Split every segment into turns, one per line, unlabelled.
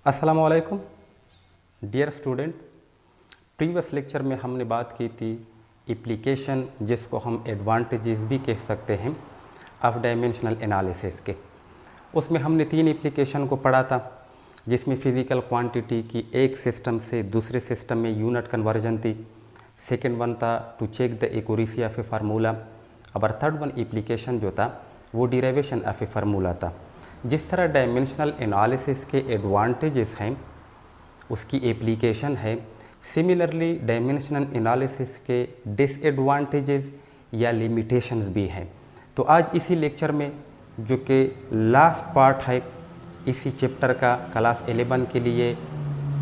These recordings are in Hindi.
अस्सलामु अलैकुम डियर स्टूडेंट। प्रीवियस लेक्चर में हमने बात की थी एप्लीकेशन, जिसको हम एडवांटेजेस भी कह सकते हैं, ऑफ डायमेंशनल एनालिसिस के। उसमें हमने 3 एप्लीकेशन को पढ़ा था, जिसमें फ़िज़िकल क्वांटिटी की एक सिस्टम से दूसरे सिस्टम में यूनिट कन्वर्जन थी। सेकेंड वन था to check the accuracy of a formula. और थर्ड वन एप्लीकेशन जो था वो डिराइवेशन ऑफ ए फार्मूला था। जिस तरह डायमेंशनल एनालिसिस के एडवांटेजेस हैं उसकी एप्लीकेशन है, सिमिलरली डायमेंशनल एनालिसिस के डिसएडवांटेजेस या लिमिटेशंस भी हैं। तो आज इसी लेक्चर में, जो कि लास्ट पार्ट है इसी चैप्टर का, क्लास 11 के लिए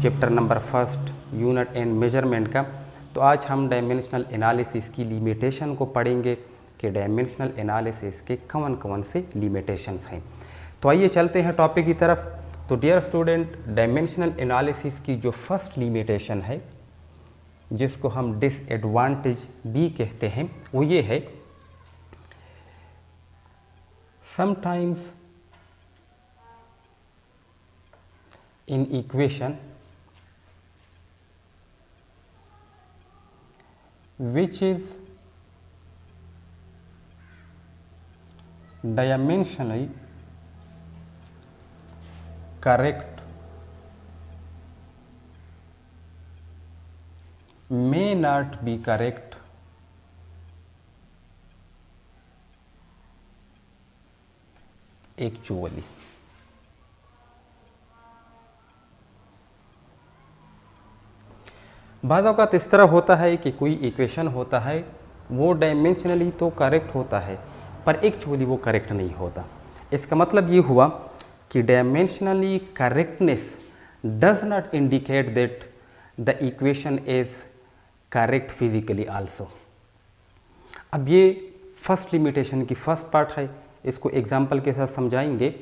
chapter number 1 unit and measurement का, तो आज हम डायमेंशनल एनालिसिस की लिमिटेशन को पढ़ेंगे कि डायमेंशनल एनालिसिस के कौन कौन से लिमिटेशंस हैं। तो आइए चलते हैं टॉपिक की तरफ। तो डियर स्टूडेंट, डायमेंशनल एनालिसिस की जो फर्स्ट लिमिटेशन है, जिसको हम डिसएडवांटेज भी कहते हैं, वो ये है, sometimes in equation which is dimensionally correct may not be correct actually। बाज़ औक़ात इस तरह होता है कि कोई इक्वेशन होता है, वो डायमेंशनली तो करेक्ट होता है पर एक्चुअली वो करेक्ट नहीं होता। इसका मतलब ये हुआ कि dimensionally correctness does not indicate that the equation is correct physically also. अब ये फर्स्ट लिमिटेशन की फर्स्ट पार्ट है, इसको एग्जांपल के साथ समझाएंगे।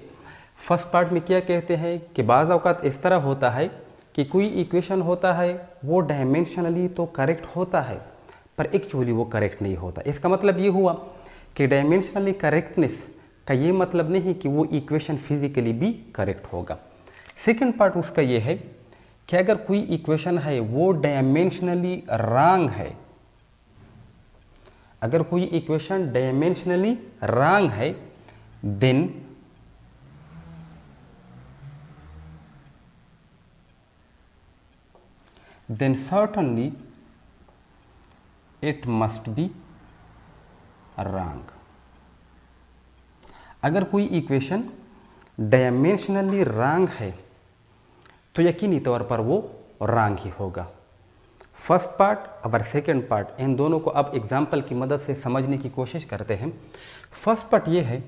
फर्स्ट पार्ट में क्या कहते हैं कि बाज़ औक़ात इस तरह होता है कि कोई इक्वेशन होता है, वो डायमेंशनली तो करेक्ट होता है पर एक्चुअली वो करेक्ट नहीं होता। इसका मतलब ये हुआ कि डायमेंशनली करेक्टनेस का ये मतलब नहीं कि वो इक्वेशन फिजिकली भी करेक्ट होगा। सेकंड पार्ट उसका ये है कि अगर कोई इक्वेशन है वो डायमेंशनली रॉन्ग है, अगर कोई इक्वेशन डायमेंशनली रॉन्ग है, then certainly it must be wrong। अगर कोई इक्वेशन डायमेंशनली रॉन्ग है तो यकीनी तौर पर वो रॉन्ग ही होगा। फर्स्ट पार्ट और सेकंड पार्ट, इन दोनों को अब एग्जाम्पल की मदद से समझने की कोशिश करते हैं। फर्स्ट पार्ट ये है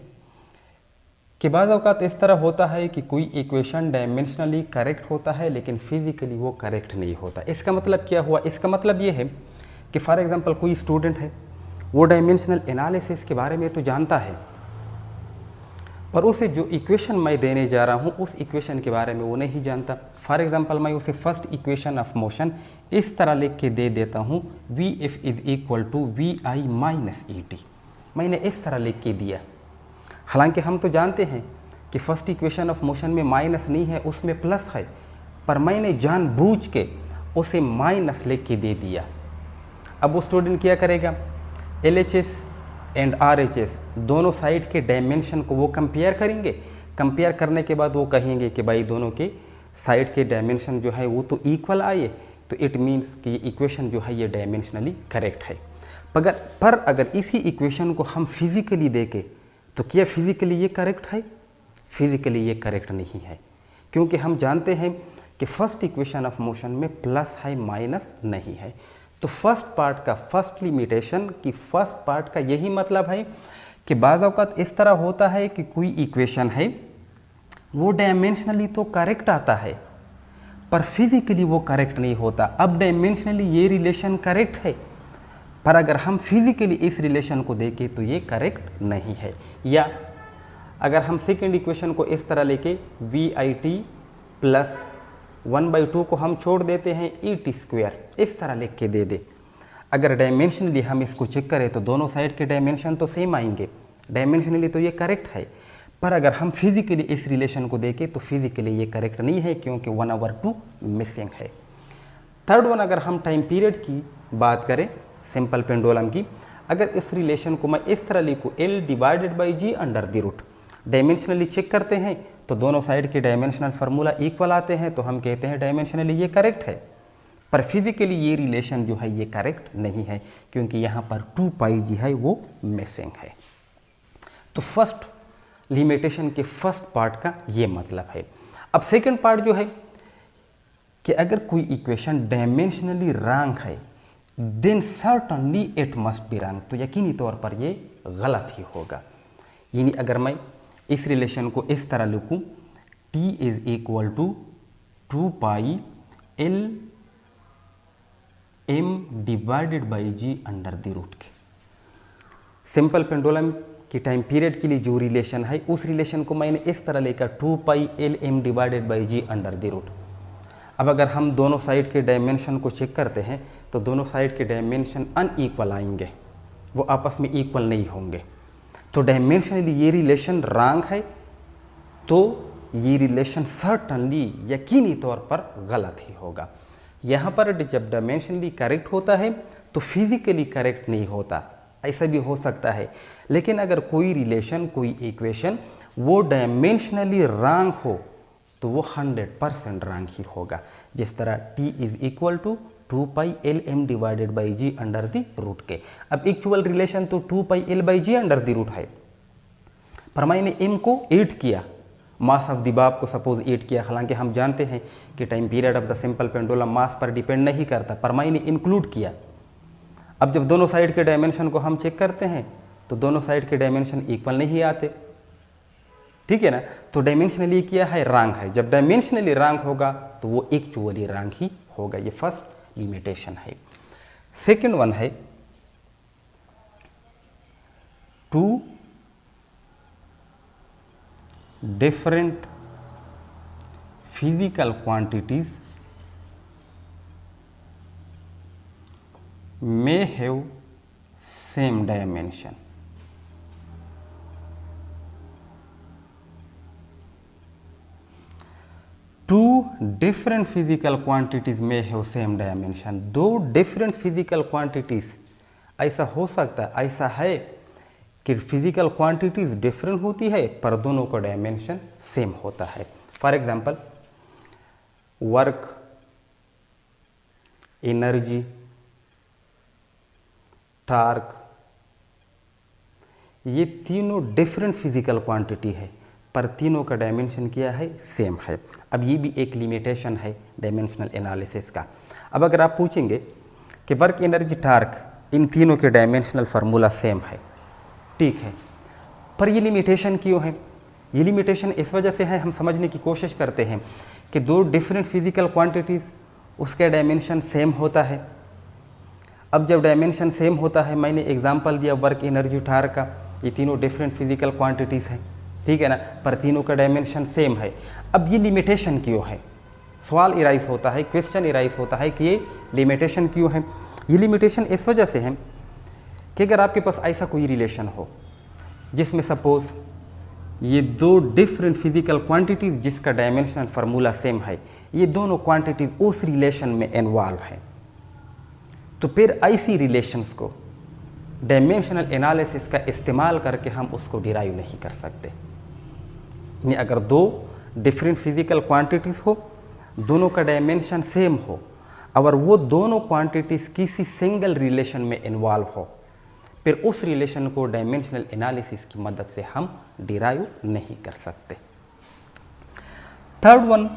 कि बाज़ औक़ात इस तरह होता है कि कोई इक्वेशन डायमेंशनली करेक्ट होता है लेकिन फिजिकली वो करेक्ट नहीं होता। इसका मतलब क्या हुआ? इसका मतलब ये है कि फॉर एग्जांपल कोई स्टूडेंट है, वो डायमेंशनल एनालिसिस के बारे में तो जानता है, पर उसे जो इक्वेशन मैं देने जा रहा हूँ उस इक्वेशन के बारे में वो नहीं जानता। फॉर एग्जांपल मैं उसे फर्स्ट इक्वेशन ऑफ मोशन इस तरह लिख के दे देता हूँ, V F is equal to V I minus E T. मैंने इस तरह लिख के दिया, हालांकि हम तो जानते हैं कि फर्स्ट इक्वेशन ऑफ मोशन में माइनस नहीं है, उसमें प्लस है, पर मैंने जानबूझ के उसे माइनस लिख के दे दिया। अब वो स्टूडेंट क्या करेगा? LHS एंड RHS दोनों साइड के डायमेंशन को वो कंपेयर करेंगे। कंपेयर करने के बाद वो कहेंगे कि भाई दोनों के साइड के डायमेंशन जो है वो तो इक्वल आए, तो इट मीन्स कि ये इक्वेशन जो है ये डायमेंशनली करेक्ट है। पर अगर इसी इक्वेशन को हम फिजिकली देखें तो क्या फिजिकली ये करेक्ट है? फिजिकली ये करेक्ट नहीं है, क्योंकि हम जानते हैं कि फर्स्ट इक्वेशन ऑफ मोशन में प्लस है, माइनस नहीं है। तो फर्स्ट पार्ट का, फर्स्ट लिमिटेशन की फर्स्ट पार्ट का यही मतलब है कि बाज़ औक़ात इस तरह होता है कि कोई इक्वेशन है वो डायमेंशनली तो करेक्ट आता है पर फिजिकली वो करेक्ट नहीं होता। अब डायमेंशनली ये रिलेशन करेक्ट है, पर अगर हम फिजिकली इस रिलेशन को देखें तो ये करेक्ट नहीं है। या अगर हम सेकेंड इक्वेशन को इस तरह लेके वी आई टी प्लस 1/2 को हम छोड़ देते हैं ई टी स्क्वायर, इस तरह लिख के दे दे, अगर डायमेंशनली हम इसको चेक करें तो दोनों साइड के डायमेंशन तो सेम आएंगे, डायमेंशनली तो ये करेक्ट है, पर अगर हम फिजिकली इस रिलेशन को देखें तो फिजिकली ये करेक्ट नहीं है, क्योंकि 1/2 मिसिंग है। थर्ड वन, अगर हम टाइम पीरियड की बात करें सिंपल पेंडुलम की, अगर इस रिलेशन को मैं इस तरह लिखूँ L/G/√, डायमेंशनली चेक करते हैं तो दोनों साइड के डायमेंशनल फार्मूला इक्वल आते हैं, तो हम कहते हैं डायमेंशनली ये करेक्ट है। पर फिजिकली ये रिलेशन जो है ये करेक्ट नहीं है, क्योंकि यहाँ पर 2πg है वो मिसिंग है। तो फर्स्ट लिमिटेशन के फर्स्ट पार्ट का ये मतलब है। अब सेकंड पार्ट जो है कि अगर कोई इक्वेशन डायमेंशनली रॉन्ग है then certainly it must be wrong, तो यकीनी तौर पर ये गलत ही होगा। यानी अगर मैं इस रिलेशन को इस तरह लिखूं t = 2πLm/g/√, के सिंपल पेंडुलम की टाइम पीरियड के लिए जो रिलेशन है उस रिलेशन को मैंने इस तरह लेकर 2πLm/g/√। अब अगर हम दोनों साइड के डायमेंशन को चेक करते हैं तो दोनों साइड के डायमेंशन अनइक्वल आएंगे, वो आपस में इक्वल नहीं होंगे। तो डायमेंशनली ये रिलेशन रॉन्ग है, तो ये रिलेशन सर्टनली यकीनी तौर पर गलत ही होगा। यहाँ पर जब डायमेंशनली करेक्ट होता है तो फिजिकली करेक्ट नहीं होता, ऐसा भी हो सकता है। लेकिन अगर कोई रिलेशन, कोई इक्वेशन वो डायमेंशनली रॉन्ग हो तो वो 100% रॉन्ग ही होगा। जिस तरह t = 2πLm/g/√, के अब इक्वल रिलेशन तो 2πL/g/√, है, पर मैंने m को 8 किया, मास ऑफ द बाब को सपोज 8 किया। हालांकि हम जानते हैं कि time period of the simple pendulum mass पर डिपेंड नहीं करता, पर मैंने इंक्लूड किया। अब जब दोनों साइड के डायमेंशन को हम चेक करते हैं तो दोनों साइड के डायमेंशन इक्वल नहीं आते, ठीक है ना। तो डायमेंशनली किया है रॉन्ग है, जब डायमेंशनली रॉन्ग होगा तो वो एक्चुअली रॉन्ग ही होगा। ये फर्स्ट लिमिटेशन है। सेकंड वन है 2 different physical quantities may have same dimension। Two different physical quantities may have same dimension। दो different physical quantities, ऐसा हो सकता है, ऐसा है कि physical quantities different होती है पर दोनों का dimension same होता है। For example work, energy, torque, ये तीनों डिफरेंट फिजिकल क्वांटिटी है पर तीनों का डायमेंशन क्या है, सेम है। अब ये भी एक लिमिटेशन है डायमेंशनल एनालिसिस का। अब अगर आप पूछेंगे कि वर्क, एनर्जी, टार्क, इन तीनों के डायमेंशनल फार्मूला सेम है, ठीक है, पर ये लिमिटेशन क्यों है? ये लिमिटेशन इस वजह से है, हम समझने की कोशिश करते हैं कि दो डिफरेंट फिजिकल क्वांटिटीज़ उसका डायमेंशन सेम होता है। अब जब डायमेंशन सेम होता है, मैंने एग्जांपल दिया वर्क, एनर्जी, टार्क का, ये तीनों डिफरेंट फिजिकल क्वांटिटीज़ हैं, ठीक है ना, पर तीनों का डायमेंशन सेम है। अब ये लिमिटेशन क्यों है? सवाल इराइज होता है, क्वेश्चन इराइज होता है कि ये लिमिटेशन क्यों है। ये लिमिटेशन इस वजह से है कि अगर आपके पास ऐसा कोई रिलेशन हो जिसमें सपोज ये दो डिफरेंट फिजिकल क्वांटिटीज़ जिसका डायमेंशनल फार्मूला सेम है, ये दोनों क्वांटिटीज़ उस रिलेशन में इन्वॉल्व है, तो फिर ऐसी रिलेशंस को डायमेंशनल एनालिसिस का इस्तेमाल करके हम उसको डिराइव नहीं कर सकते। यानी अगर दो डिफरेंट फिजिकल क्वांटिटीज़ हो, दोनों का डायमेंशन सेम हो, और वो दोनों क्वांटिटीज़ किसी सिंगल रिलेशन में इन्वॉल्व हो, फिर उस रिलेशन को डायमेंशनल एनालिसिस की मदद से हम डिराइव नहीं कर सकते। थर्ड वन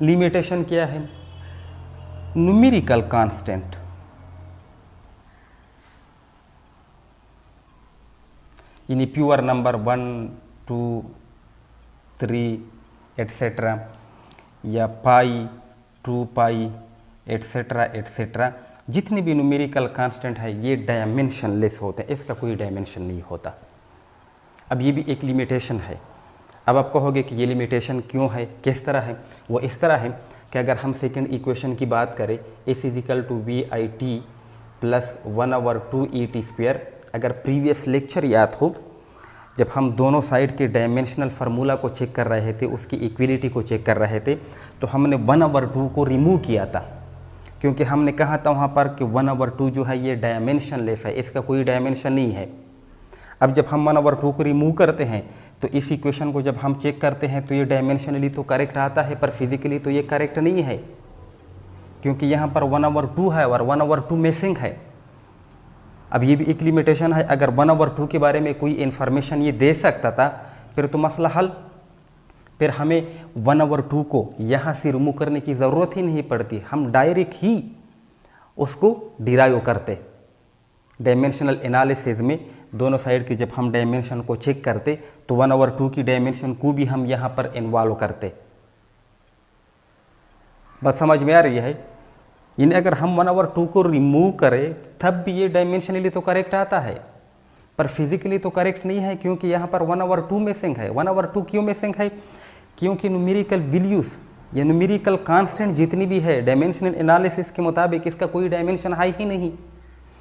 लिमिटेशन क्या है? Numerical constant. यानी प्योर नंबर 1, 2, 3 एट्सेट्रा, या पाई, 2 पाई एट्सेट्रा एट्सेट्रा, जितने भी न्यूमेरिकल कांस्टेंट है ये डायमेंशनलेस होते हैं, इसका कोई डायमेंशन नहीं होता। अब ये भी एक लिमिटेशन है। अब आप कहोगे कि ये लिमिटेशन क्यों है, किस तरह है? वो इस तरह है कि अगर हम सेकंड इक्वेशन की बात करें, S = VIT + 1/2 ET², अगर प्रीवियस लेक्चर याद हो जब हम दोनों साइड के डायमेंशनल फार्मूला को चेक कर रहे थे, उसकी इक्विलिटी को चेक कर रहे थे, तो हमने 1/2 को रिमूव किया था, क्योंकि हमने कहा था वहाँ पर कि 1/2 जो है ये डायमेंशनलेस है, इसका कोई डायमेंशन नहीं है। अब जब हम 1/2 को रिमूव करते हैं तो इस इक्वेशन को जब हम चेक करते हैं तो ये डायमेंशनली तो करेक्ट आता है, पर फिजिकली तो ये करेक्ट नहीं है, क्योंकि यहाँ पर 1/2 है और 1/2 मिसिंग है। अब ये भी एक लिमिटेशन है, अगर 1/2 के बारे में कोई इन्फॉर्मेशन ये दे सकता था फिर तो मसला हल, फिर हमें 1/2 को यहाँ से रिमूव करने की ज़रूरत ही नहीं पड़ती, हम डायरेक्ट ही उसको डिराइव करते। डायमेंशनल एनालिसिस में दोनों साइड के जब हम डायमेंशन को चेक करते तो 1/2 की डायमेंशन को भी हम यहाँ पर इन्वॉल्व करते। बस समझ में आ रही है? यानी अगर हम 1/2 को रिमूव करें तब भी ये डायमेंशनली तो करेक्ट आता है, पर फिजिकली तो करेक्ट नहीं है, क्योंकि यहाँ पर 1/2 मिसिंग है। 1/2 क्यों मिसिंग है? क्योंकि न्यूमेरिकल वैल्यूज़ या न्यूमेरिकल कांस्टेंट जितनी भी है डायमेंशनल एनालिसिस के मुताबिक इसका कोई डायमेंशन है ही नहीं।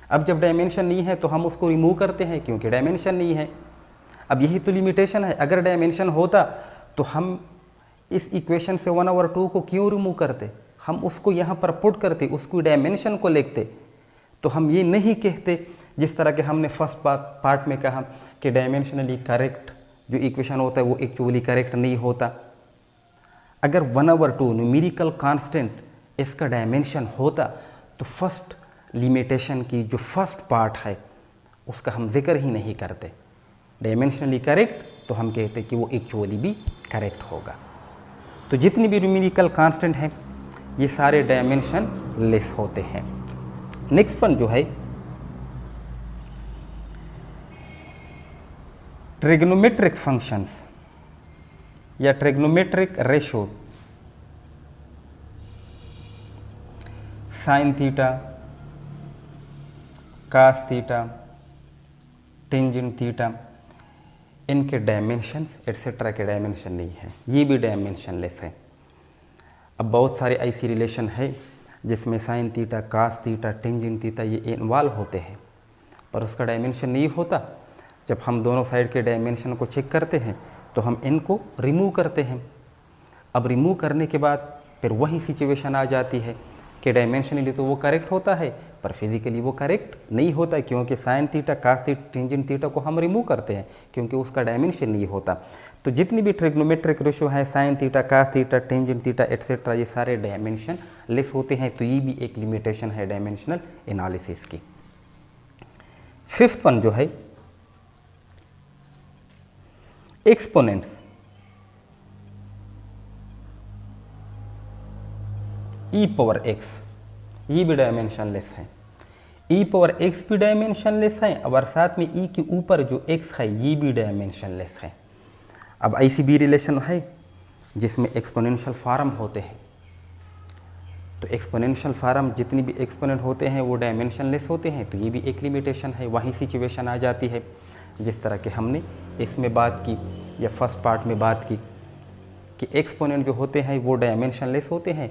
अब जब डायमेंशन नहीं है तो हम उसको रिमूव करते हैं, क्योंकि डायमेंशन नहीं है। अब यही तो लिमिटेशन है, अगर डायमेंशन होता तो हम इस इक्वेशन से 1/2 को क्यों रिमूव करते, हम उसको यहाँ पर पुट करते, उसको डायमेंशन को लिखते, तो हम ये नहीं कहते जिस तरह के हमने फर्स्ट पार्ट में कहा कि डायमेंशनली करेक्ट जो इक्वेशन होता है वो एक्चुअली करेक्ट नहीं होता। अगर 1/2 न्यूमेरिकल कांस्टेंट इसका डायमेंशन होता तो फर्स्ट लिमिटेशन की जो फर्स्ट पार्ट है उसका हम जिक्र ही नहीं करते। डायमेंशनली करेक्ट तो हम कहते कि वो एक्चुअली भी करेक्ट होगा। तो जितनी भी न्यूमेरिकल कांस्टेंट हैं ये सारे डायमेंशन लेस होते हैं। नेक्स्ट वन जो है ट्रिग्नोमेट्रिक फंक्शंस या trigonometric ratio, sine theta, cos theta, tangent theta, इनके डायमेंशंस एट्सेट्रा के डायमेंशन नहीं है, ये भी डायमेंशनलेस है। अब बहुत सारे ऐसी रिलेशन है जिसमें sine theta, cos theta, tangent theta ये इन्वॉल्व होते हैं, पर उसका डायमेंशन नहीं होता। जब हम दोनों साइड के डायमेंशन को चेक करते हैं तो हम इनको रिमूव करते हैं। अब रिमूव करने के बाद फिर वही सिचुएशन आ जाती है कि डायमेंशनली तो वो करेक्ट होता है, पर फिजिकली वो करेक्ट नहीं होता, क्योंकि sine theta, cos theta, tangent theta को हम रिमूव करते हैं क्योंकि उसका डायमेंशन नहीं होता। तो जितनी भी ट्रिग्नोमेट्रिक रेशो है, sine theta, cos theta, tangent theta etcetera, ये सारे डायमेंशन लेस होते हैं। तो ये भी एक लिमिटेशन है डायमेंशनल एनालिसिस की। फिफ्थ वन जो है एक्सपोनेंट्स, ई पावर एक्स, ये भी डायमेंशनलेस है। ई पावर एक्स भी डायमेंशनलेस है और साथ में ई के ऊपर जो एक्स है ये भी डायमेंशनलेस है। अब ऐसी भी रिलेशन है जिसमें एक्सपोनेंशियल फॉर्म होते हैं, तो एक्सपोनेंशियल फॉर्म जितनी भी एक्सपोनेंट होते हैं वो डायमेंशनलेस होते हैं। तो ये भी एक लिमिटेशन है, वही सिचुएशन आ जाती है जिस तरह के हमने इसमें बात की या फर्स्ट पार्ट में बात की कि एक्सपोनेंट जो होते हैं वो डायमेंशनलेस होते हैं।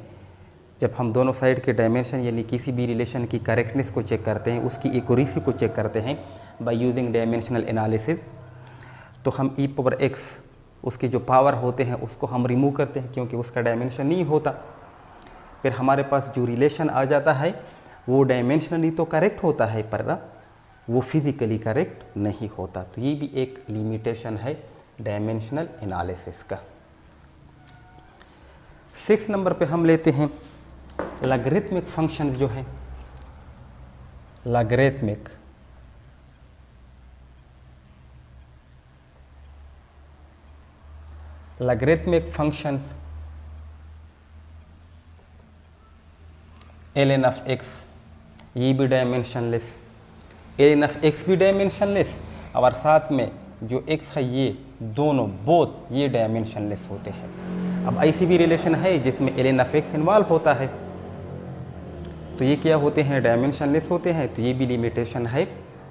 जब हम दोनों साइड के डायमेंशन यानी किसी भी रिलेशन की करेक्टनेस को चेक करते हैं, उसकी एक्यूरेसी को चेक करते हैं बाय यूजिंग डायमेंशनल एनालिसिस, तो हम ई पावर एक्स उसके जो पावर होते हैं उसको हम रिमूव करते हैं क्योंकि उसका डायमेंशन नहीं होता। फिर हमारे पास जो रिलेशन आ जाता है वो डायमेंशनली तो करेक्ट होता है पर वो फिजिकली करेक्ट नहीं होता। तो ये भी एक लिमिटेशन है डायमेंशनल एनालिसिस का। 6 नंबर पे हम लेते हैं लॉगरिथमिक फंक्शंस जो हैं, logarithmic functions ln of x, ये भी डायमेंशनलेस। ln ऑफ x भी डायमेंशनलेस और साथ में जो x है ये दोनों बोथ ये डायमेंशनलेस होते हैं। अब ऐसी भी रिलेशन है जिसमें ln ऑफ x इन्वॉल्व होता है, तो ये क्या होते हैं, डायमेंशनलेस होते हैं। तो ये भी लिमिटेशन है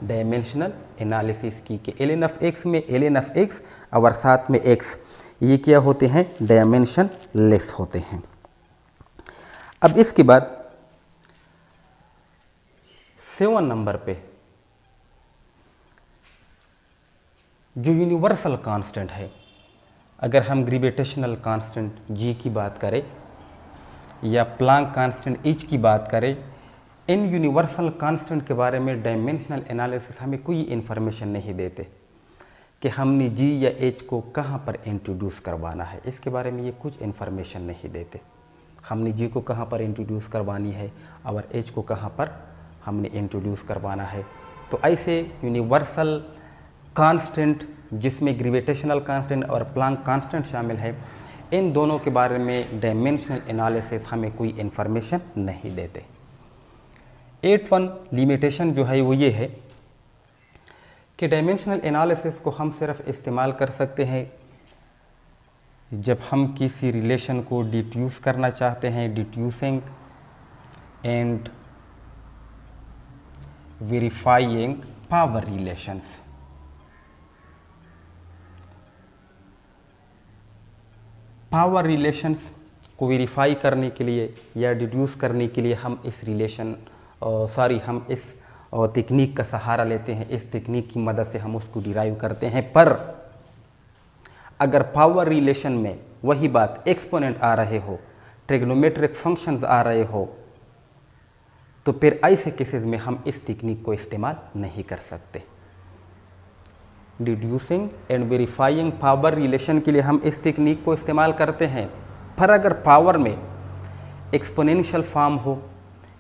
डायमेंशनल एनालिसिस की कि ln ऑफ x में ln ऑफ x और साथ में x ये क्या होते हैं, डायमेंशन लेस होते हैं। अब इसके बाद 7 नंबर पे जो यूनिवर्सल कांस्टेंट है, अगर हम ग्रेविटेशनल कांस्टेंट जी की बात करें या प्लांक कांस्टेंट एच की बात करें, इन यूनिवर्सल कांस्टेंट के बारे में डायमेंशनल एनालिसिस हमें कोई इन्फॉर्मेशन नहीं देते कि हमने जी या एच को कहाँ पर इंट्रोड्यूस करवाना है। इसके बारे में ये कुछ इन्फॉर्मेशन नहीं देते। हमने जी को कहाँ पर इंट्रोड्यूस करवानी है और एच को कहाँ पर हमने इंट्रोड्यूस करवाना है। तो ऐसे यूनिवर्सल कांस्टेंट जिसमें ग्रेविटेशनल कांस्टेंट और प्लांक कांस्टेंट शामिल है, इन दोनों के बारे में डायमेंशनल एनालिसिस हमें कोई इन्फॉर्मेशन नहीं देते। 8.1 लिमिटेशन जो है वो ये है कि डायमेंशनल एनालिसिस को हम सिर्फ इस्तेमाल कर सकते हैं जब हम किसी रिलेशन को डिड्यूस करना चाहते हैं, deducing and verifying power relations. Power relations को वेरीफाई करने के लिए या डिड्यूस करने के लिए हम इस हम इस तकनीक का सहारा लेते हैं। इस तकनीक की मदद से हम उसको डिराइव करते हैं। पर अगर पावर रिलेशन में वही बात एक्सपोनेंट आ रहे हो, ट्रिग्नोमेट्रिक फंक्शंस आ रहे हो, तो फिर ऐसे केसेस में हम इस तकनीक को इस्तेमाल नहीं कर सकते। डिड्यूसिंग एंड वेरीफाइंग पावर रिलेशन के लिए हम इस तकनीक को इस्तेमाल करते हैं। पर अगर पावर में एक्सपोनेंशियल फॉर्म हो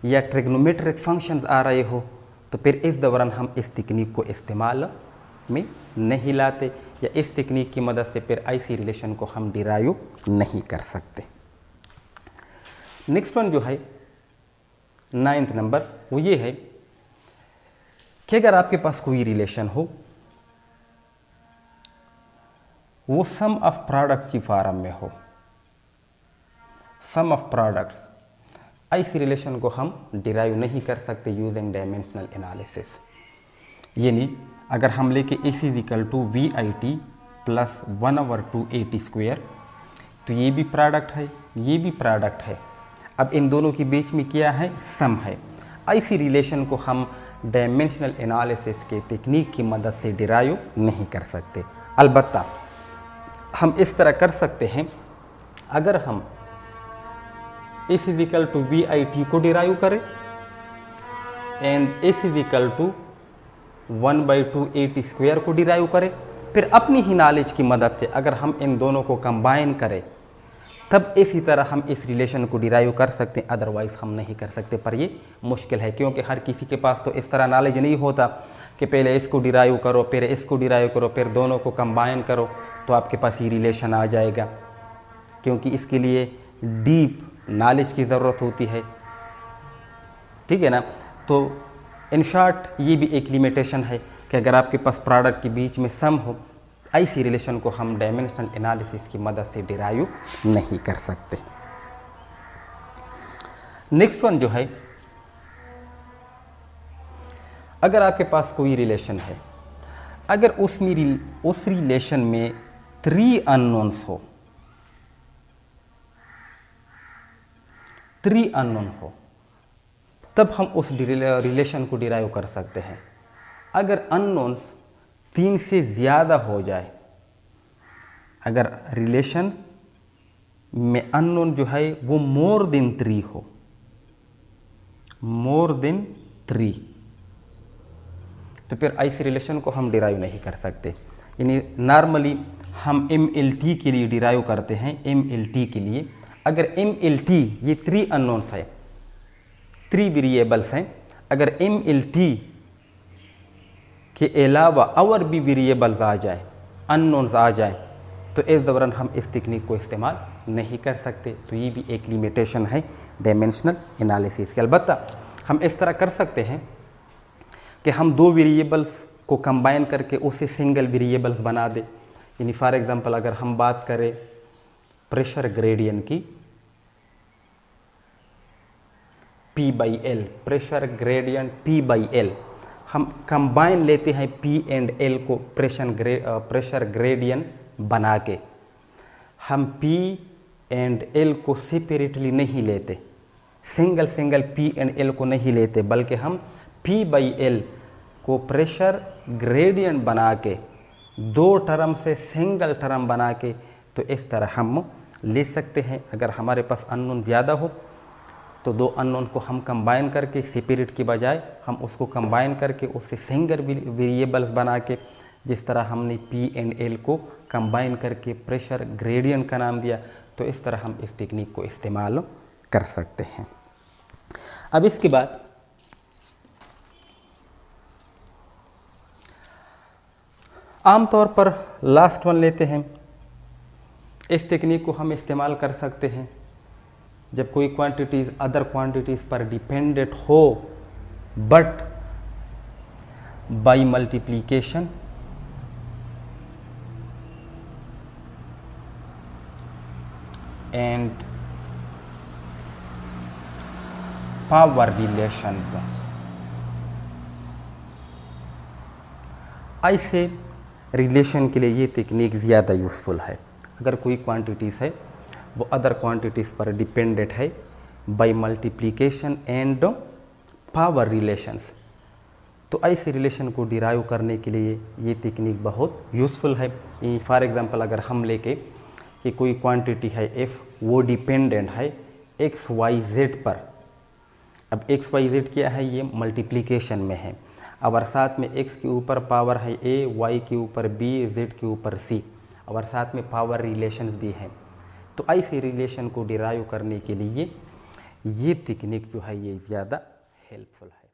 या ट्रिग्नोमेट्रिक फंक्शंस आ रहे हो, तो फिर इस दौरान हम इस तकनीक को इस्तेमाल में नहीं लाते या इस तकनीक की मदद से फिर ऐसी रिलेशन को हम डिराइव नहीं कर सकते। नेक्स्ट वन जो है 9th नंबर, वो ये है कि अगर आपके पास कोई रिलेशन हो, वो सम ऑफ प्रोडक्ट की फॉर्म में हो, सम ऑफ प्रोडक्ट्स, ऐसी रिलेशन को हम डिराइव नहीं कर सकते यूजिंग डायमेंशनल एनालिसिस। यानी अगर हम लेके AC = VIT प्लस 1/2AT², तो ये भी प्रोडक्ट है, ये भी प्रोडक्ट है। अब इन दोनों के बीच में क्या है? सम है। ऐसी रिलेशन को हम डायमेंशनल एनालिसिस के तकनीक की मदद से डिराइव नहीं कर सकते। अलबत्ता हम इस तरह कर सकते हैं, अगर हम AC = VIT को डिराइव करें एंड AC = 1/2AT² को डिराइव करें, फिर अपनी ही नॉलेज की मदद से अगर हम इन दोनों को कंबाइन करें, तब इसी तरह हम इस रिलेशन को डिराइव कर सकते हैं। अदरवाइज़ हम नहीं कर सकते। पर ये मुश्किल है, क्योंकि हर किसी के पास तो इस तरह नॉलेज नहीं होता कि पहले इसको डिराइव करो, फिर इसको डिराइव करो, फिर दोनों को कंबाइन करो तो आपके पास ये रिलेशन आ जाएगा, क्योंकि इसके लिए डीप नॉलेज की ज़रूरत होती है। ठीक है ना? तो इन शॉर्ट ये भी एक लिमिटेशन है कि अगर आपके पास प्रोडक्ट के बीच में सम हो, ऐसी रिलेशन को हम डायमेंशनल एनालिसिस की मदद से डिराइव नहीं कर सकते। नेक्स्ट वन जो है, अगर आपके पास कोई रिलेशन है, अगर उस रिलेशन में 3 अननोन्स हो, 3 अननोन हो, तब हम उस रिलेशन को डिराइव कर सकते हैं। अगर अननोन्स 3 से ज़्यादा हो जाए, अगर रिलेशन में अननोन जो है वो मोर देन 3 हो, मोर देन 3, तो फिर ऐसी रिलेशन को हम डिराइव नहीं कर सकते। यानी नॉर्मली हम MLT के लिए डिराइव करते हैं। MLT के लिए अगर MLT ये 3 अननोन्स है, 3 वेरिएबल्स हैं, अगर MLT के अलावा और भी वेरिएबल्स आ जाए, अननोन्स आ जाए, तो इस दौरान हम इस तकनीक को इस्तेमाल नहीं कर सकते। तो ये भी एक लिमिटेशन है डायमेंशनल एनालिसिस की। अलबत्ता हम इस तरह कर सकते हैं कि हम 2 वेरिएबल्स को कंबाइन करके उसे सिंगल वेरिएबल्स बना दें। यानी फॉर एग्जांपल अगर हम बात करें प्रेशर ग्रेडियंट की, P/L, प्रेशर ग्रेडियंट P/L, हम कंबाइन लेते हैं P एंड L को प्रेशर ग्रेडियंट बना के। हम P एंड L को सेपरेटली नहीं लेते, सिंगल P एंड L को नहीं लेते, बल्कि हम P/L को प्रेशर ग्रेडियंट बना के दो टर्म से सिंगल टर्म बना के तो इस तरह हम ले सकते हैं। अगर हमारे पास अननोन ज़्यादा हो तो दो अननोन को हम कंबाइन करके सेपरेट के बजाय हम उसको कंबाइन करके उससे सिंगल वेरिएबल्स बना के, जिस तरह हमने पी एंड एल को कंबाइन करके प्रेशर ग्रेडियंट का नाम दिया, तो इस तरह हम इस टेक्निक को इस्तेमाल कर सकते हैं। अब इसके बाद आमतौर पर लास्ट वन लेते हैं। इस टेक्निक को हम इस्तेमाल कर सकते हैं जब कोई क्वांटिटीज़ अदर क्वांटिटीज़ पर डिपेंडेंट हो, but by multiplication and power relations. ऐसे रिलेशन के लिए ये टेक्निक ज़्यादा यूज़फुल है। अगर कोई क्वांटिटीज़ है वो अदर क्वांटिटीज़ पर डिपेंडेंट है by multiplication and power relations, तो ऐसे रिलेशन को डिराइव करने के लिए ये टेक्निक बहुत यूज़फुल है। फॉर एग्जांपल अगर हम लेके कि कोई क्वांटिटी है एफ, वो डिपेंडेंट है एक्स वाई जेड पर। अब एक्स वाई जेड क्या है, ये मल्टीप्लिकेशन में है, और साथ में x के ऊपर पावर है a, y के ऊपर b, z के ऊपर c, और साथ में पावर रिलेशंस भी हैं। तो ऐसे रिलेशन को डिराइव करने के लिए ये टेक्निक जो है ये ज़्यादा हेल्पफुल है।